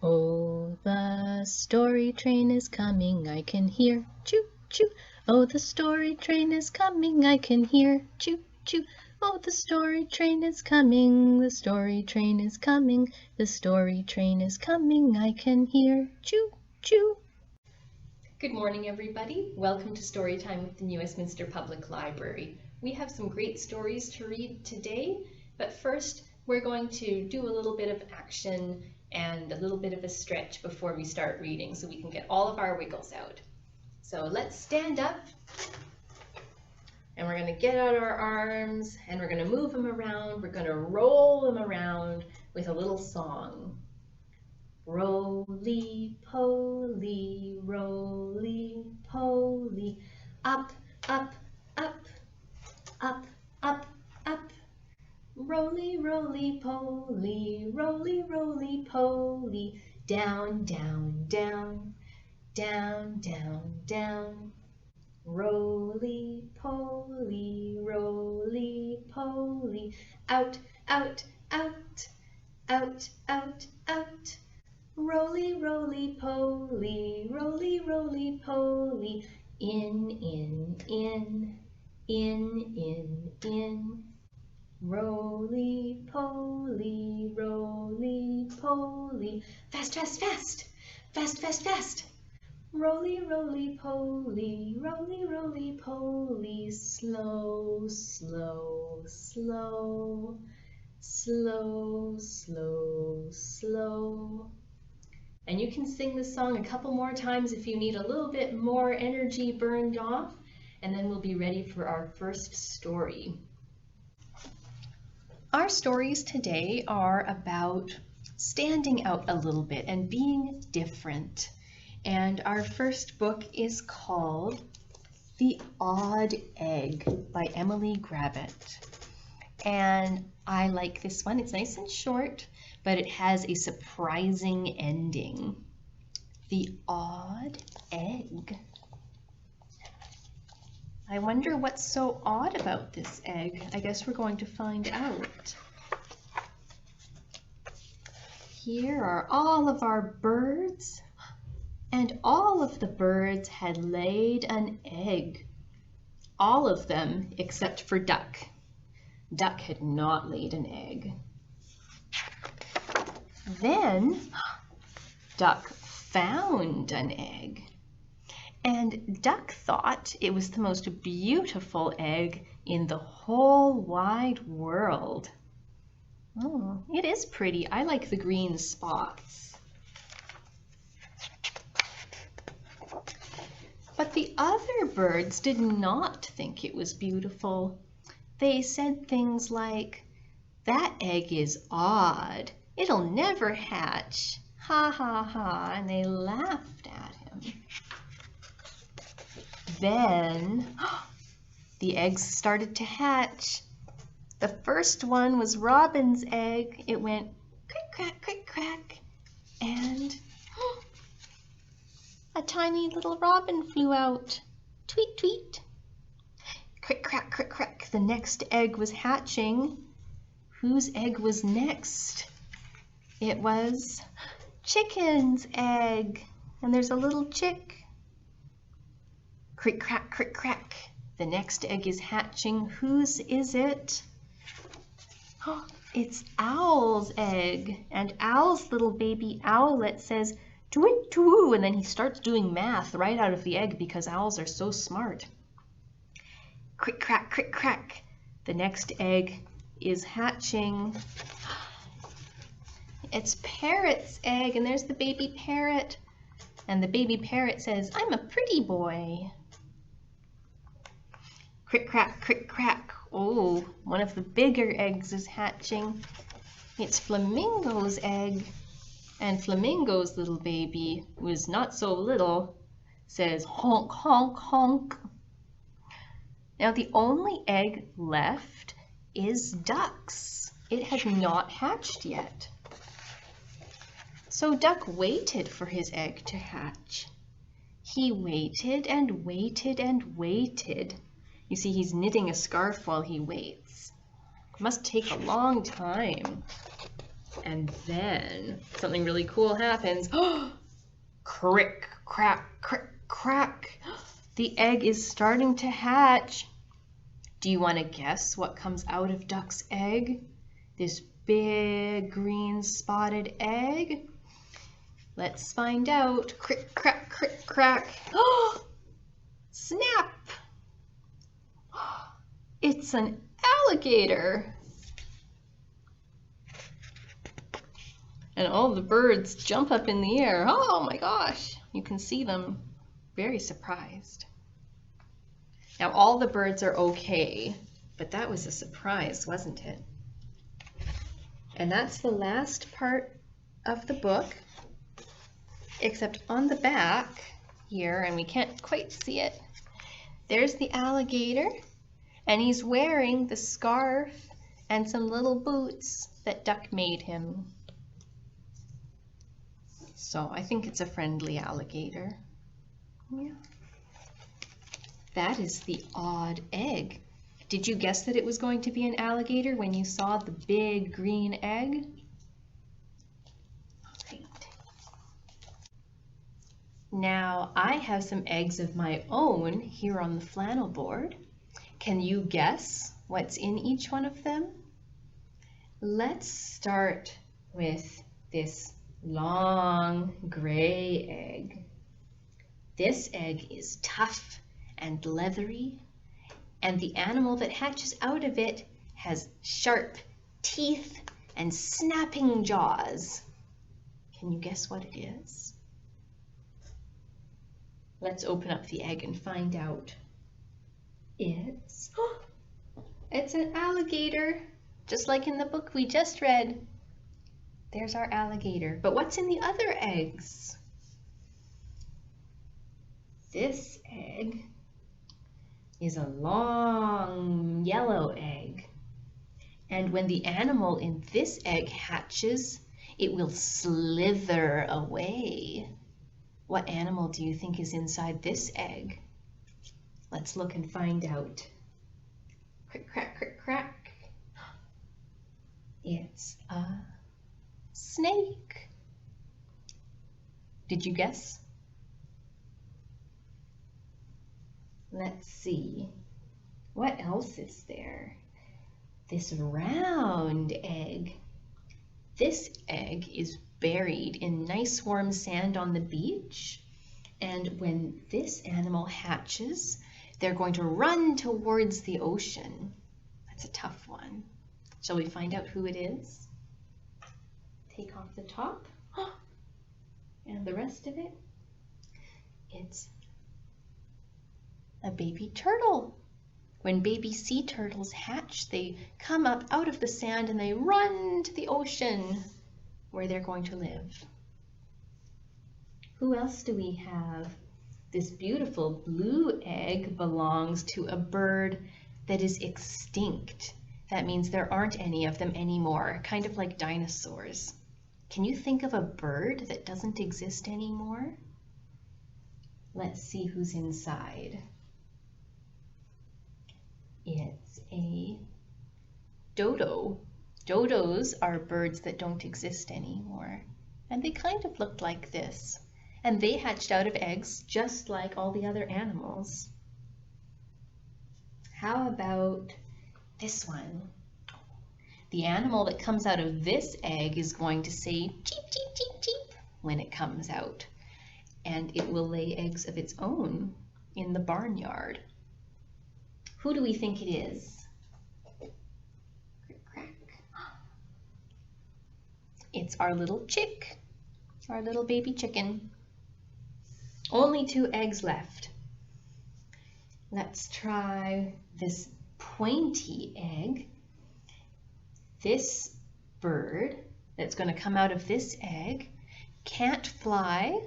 Oh, the story train is coming, I can hear choo choo. Oh, the story train is coming, I can hear choo choo. Oh, the story train is coming, the story train is coming, the story train is coming, I can hear choo choo. Good morning, everybody. Welcome to Storytime with the New Westminster Public Library. We have some great stories to read today, but first we're going to do a little bit of action and a little bit of a stretch before we start reading so we can get all of our wiggles out. So let's stand up and we're going to get out our arms and we're going to move them around. We're going to roll them around with a little song. Roly poly, roly poly, up, up, up, up, up, up. Roly, roly poly, roly, roly poly, down, down, down, down, down, down. Roly poly, roly poly, out, out, out, out, out, out. Roly, roly poly, roly, roly poly, in, in, in, in, in, in. Roly poly, roly poly, fast, fast, fast, fast, fast, fast. Roly, roly poly, roly, roly poly, slow, slow, slow, slow, slow, slow. And you can sing this song a couple more times if you need a little bit more energy burned off, and then we'll be ready for our first story. Our stories today are about standing out a little bit and being different. And our first book is called The Odd Egg by Emily Gravitt. And I like this one. It's nice and short, but it has a surprising ending. The Odd Egg. I wonder what's so odd about this egg. I guess we're going to find out. Here are all of our birds, and all of the birds had laid an egg. All of them except for Duck. Duck had not laid an egg. Then Duck found an egg. And Duck thought it was the most beautiful egg in the whole wide world. Oh, it is pretty. I like the green spots. But the other birds did not think it was beautiful. They said things like, "That egg is odd. It'll never hatch. Ha ha ha," and they laughed at him. Then the eggs started to hatch. The first one was Robin's egg. It went crick, crack, and a tiny little robin flew out. Tweet, tweet. Crick, crack. The next egg was hatching. Whose egg was next? It was Chicken's egg. And there's a little chick. Crick, crack. The next egg is hatching. Whose is it? Oh, it's Owl's egg. And Owl's little baby owlet says, "Tweet, twoo," and then he starts doing math right out of the egg because owls are so smart. Crick, crack. The next egg is hatching. It's Parrot's egg, and there's the baby parrot. And the baby parrot says, "I'm a pretty boy." Crick, crack. Oh, one of the bigger eggs is hatching. It's Flamingo's egg. And Flamingo's little baby, who is not so little, says, "Honk, honk, honk." Now the only egg left is Duck's. It had not hatched yet. So Duck waited for his egg to hatch. He waited and waited and waited. You see, he's knitting a scarf while he waits. It must take a long time. And then something really cool happens. Crick, crack, crick, crack. The egg is starting to hatch. Do you want to guess what comes out of Duck's egg? This big green spotted egg? Let's find out. Crick, crack, crick, crack. Snap! It's an alligator. And all the birds jump up in the air. Oh my gosh! You can see them very surprised. Now all the birds are okay, but that was a surprise, wasn't it? And that's the last part of the book, except on the back here, and we can't quite see it, there's the alligator, and he's wearing the scarf and some little boots that Duck made him. So I think it's a friendly alligator. Yeah. That is the odd egg. Did you guess that it was going to be an alligator when you saw the big green egg? Right. Now I have some eggs of my own here on the flannel board. Can you guess what's in each one of them? Let's start with this long gray egg. This egg is tough and leathery, and the animal that hatches out of it has sharp teeth and snapping jaws. Can you guess what it is? Let's open up the egg and find out. It's an alligator, just like in the book we just read. There's our alligator. But what's in the other eggs? This egg is a long yellow egg. And when the animal in this egg hatches, it will slither away. What animal do you think is inside this egg? Let's look and find out. Crick, crack, crick, crack. It's a snake. Did you guess? Let's see. What else is there? This round egg. This egg is buried in nice warm sand on the beach. And when this animal hatches, they're going to run towards the ocean. That's a tough one. Shall we find out who it is? Take off the top. And the rest of it. It's a baby turtle. When baby sea turtles hatch, they come up out of the sand and they run to the ocean where they're going to live. Who else do we have? This beautiful blue egg belongs to a bird that is extinct. That means there aren't any of them anymore, kind of like dinosaurs. Can you think of a bird that doesn't exist anymore? Let's see who's inside. It's a dodo. Dodos are birds that don't exist anymore. And they kind of looked like this. And they hatched out of eggs just like all the other animals. How about this one? The animal that comes out of this egg is going to say cheep, cheep, cheep, cheep when it comes out. And it will lay eggs of its own in the barnyard. Who do we think it is? Crick, crack. It's our little chick, our little baby chicken. Only 2 eggs left. Let's try this pointy egg. This bird that's going to come out of this egg can't fly,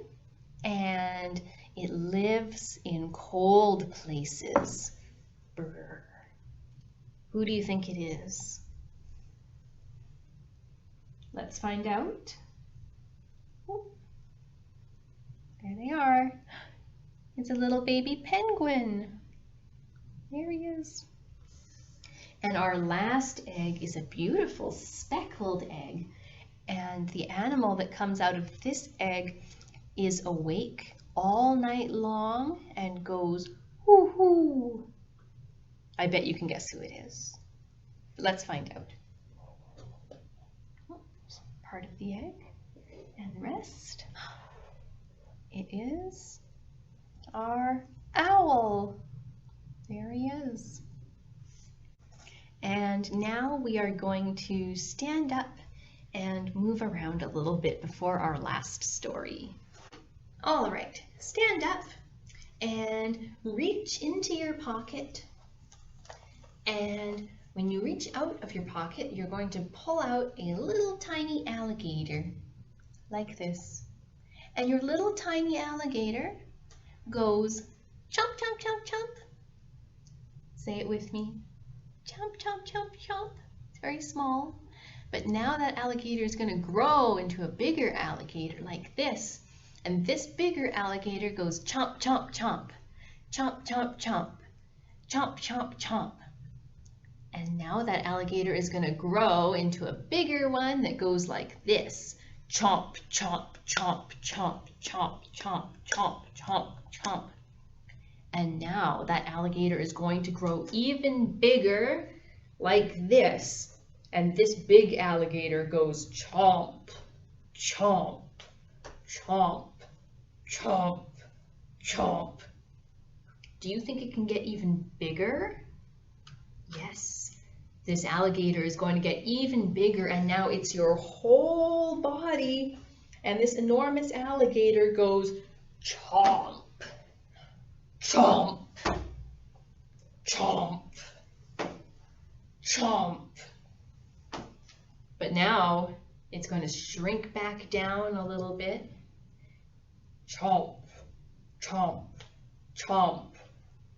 and it lives in cold places. Brr. Who do you think it is? Let's find out. Oh, there they are. It's a little baby penguin. There he is. And our last egg is a beautiful speckled egg. And the animal that comes out of this egg is awake all night long and goes hoo hoo. I bet you can guess who it is. But let's find out. Oops, part of the egg and the rest. It is our owl. There he is. And now we are going to stand up and move around a little bit before our last story. All right, stand up and reach into your pocket. And when you reach out of your pocket, you're going to pull out a little tiny alligator, like this. And your little tiny alligator goes chomp, chomp, chomp, chomp. Say it with me. Chomp, chomp, chomp, chomp. It's very small. But now that alligator is going to grow into a bigger alligator like this. And this bigger alligator goes chomp, chomp, chomp. Chomp, chomp, chomp. Chomp, chomp, chomp. And now that alligator is going to grow into a bigger one that goes like this. Chomp, chomp, chomp, chomp, chomp, chomp, chomp, chomp, chomp. And now that alligator is going to grow even bigger like this. And this big alligator goes chomp, chomp, chomp, chomp, chomp. Do you think it can get even bigger? Yes. This alligator is going to get even bigger, and now it's your whole body. And this enormous alligator goes chomp, chomp, chomp, chomp. But now it's going to shrink back down a little bit. Chomp, chomp, chomp,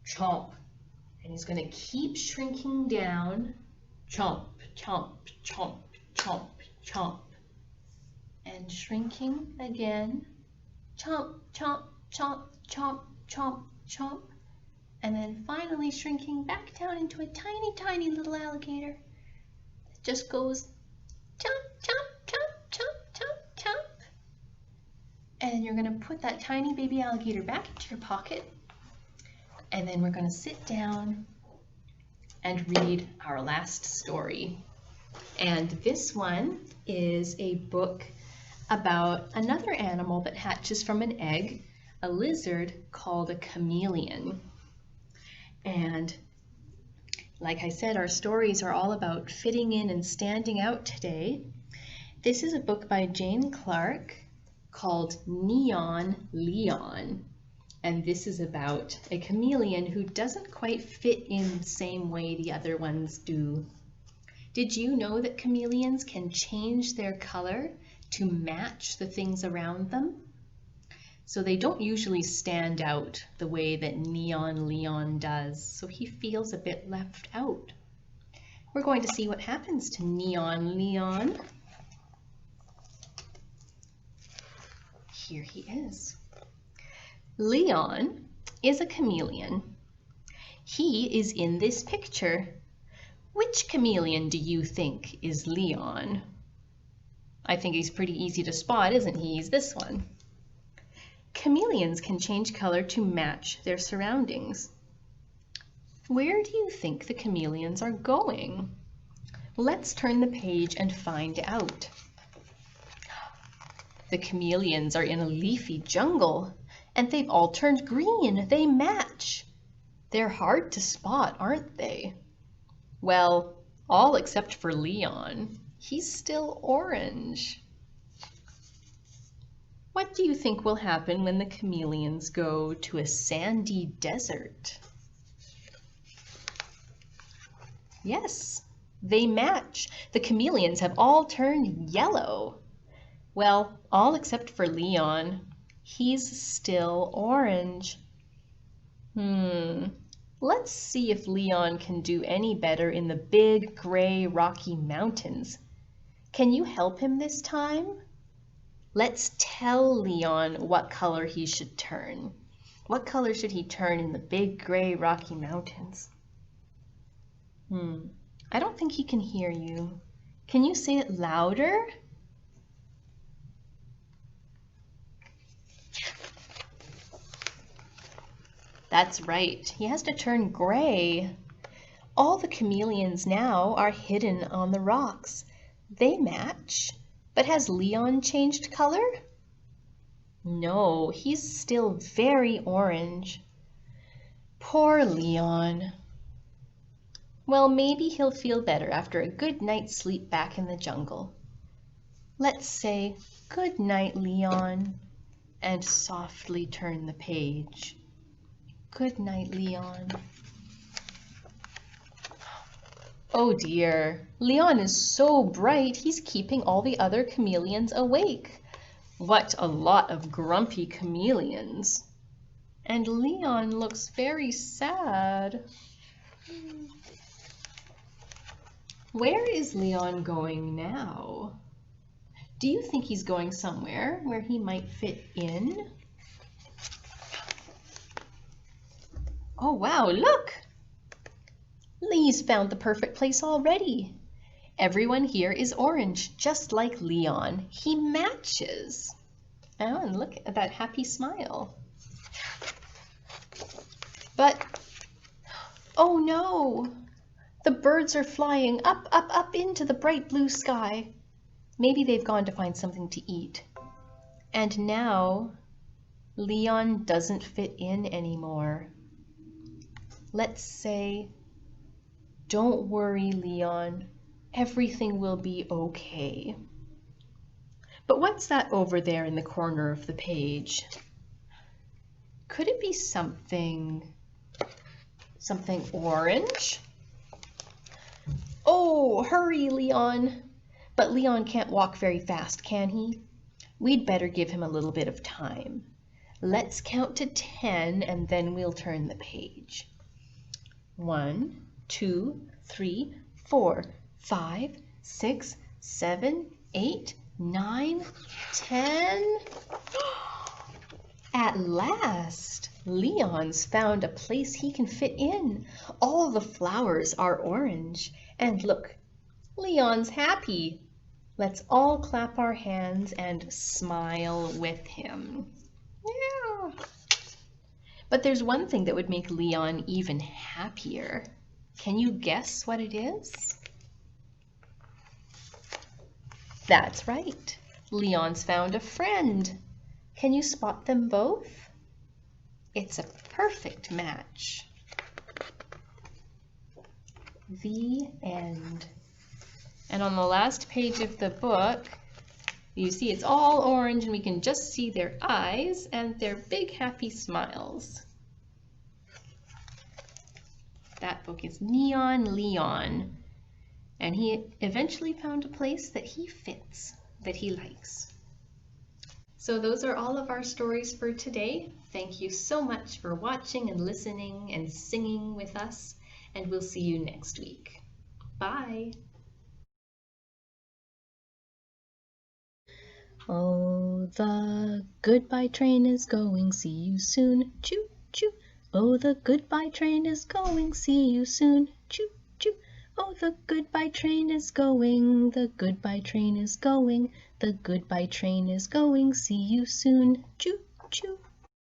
chomp. And he's going to keep shrinking down. Chomp, chomp, chomp, chomp, chomp. And shrinking again. Chomp, chomp, chomp, chomp, chomp, chomp. And then finally shrinking back down into a tiny, tiny little alligator. It just goes chomp, chomp, chomp, chomp, chomp, chomp. And you're going to put that tiny baby alligator back into your pocket. And then we're going to sit down and read our last story. And this one is a book about another animal that hatches from an egg, a lizard called a chameleon. And like I said, our stories are all about fitting in and standing out today. This is a book by Jane Clark called Neon Leon. And this is about a chameleon who doesn't quite fit in the same way the other ones do. Did you know that chameleons can change their color to match the things around them? So they don't usually stand out the way that Neon Leon does, so he feels a bit left out. We're going to see what happens to Neon Leon. Here he is. Leon is a chameleon. He is in this picture. Which chameleon do you think is Leon? I think he's pretty easy to spot, isn't he? He's this one. Chameleons can change color to match their surroundings. Where do you think the chameleons are going? Let's turn the page and find out. The chameleons are in a leafy jungle. And they've all turned green. They match. They're hard to spot, aren't they? Well, all except for Leon. He's still orange. What do you think will happen when the chameleons go to a sandy desert? Yes, they match. The chameleons have all turned yellow. Well, all except for Leon. He's still orange. Let's see if Leon can do any better in the big, gray, rocky mountains. Can you help him this time? Let's tell Leon what color he should turn. What color should he turn in the big, gray, rocky mountains? I don't think he can hear you. Can you say it louder? That's right, he has to turn gray. All the chameleons now are hidden on the rocks. They match. But has Leon changed color? No, he's still very orange. Poor Leon. Well, maybe he'll feel better after a good night's sleep back in the jungle. Let's say, "Good night, Leon," and softly turn the page. Good night, Leon. Oh dear, Leon is so bright he's keeping all the other chameleons awake. What a lot of grumpy chameleons. And Leon looks very sad. Where is Leon going now? Do you think he's going somewhere where he might fit in? Oh wow, look! Lee's found the perfect place already. Everyone here is orange, just like Leon. He matches. Oh, and look at that happy smile. But, oh no! The birds are flying up, up, up into the bright blue sky. Maybe they've gone to find something to eat. And now, Leon doesn't fit in anymore. Let's say, "Don't worry, Leon. Everything will be okay." But what's that over there in the corner of the page? Could it be something orange? Oh, hurry, Leon. But Leon can't walk very fast, can he? We'd better give him a little bit of time. Let's count to 10 and then we'll turn the page. 1, 2, 3, 4, 5, 6, 7, 8, 9, 10. At last, Leon's found a place he can fit in. All the flowers are orange. And look, Leon's happy. Let's all clap our hands and smile with him. Yeah. But there's one thing that would make Leon even happier. Can you guess what it is? That's right. Leon's found a friend. Can you spot them both? It's a perfect match. The end. And on the last page of the book, you see it's all orange and we can just see their eyes and their big happy smiles. That book is Neon Leon. And he eventually found a place that he fits, that he likes. So those are all of our stories for today. Thank you so much for watching and listening and singing with us, and we'll see you next week. Bye! Oh, the goodbye train is going, see you soon, choo, choo. Oh, the goodbye train is going, see you soon, choo, choo. Oh, the goodbye train is going, the goodbye train is going, the goodbye train is going, see you soon, choo, choo.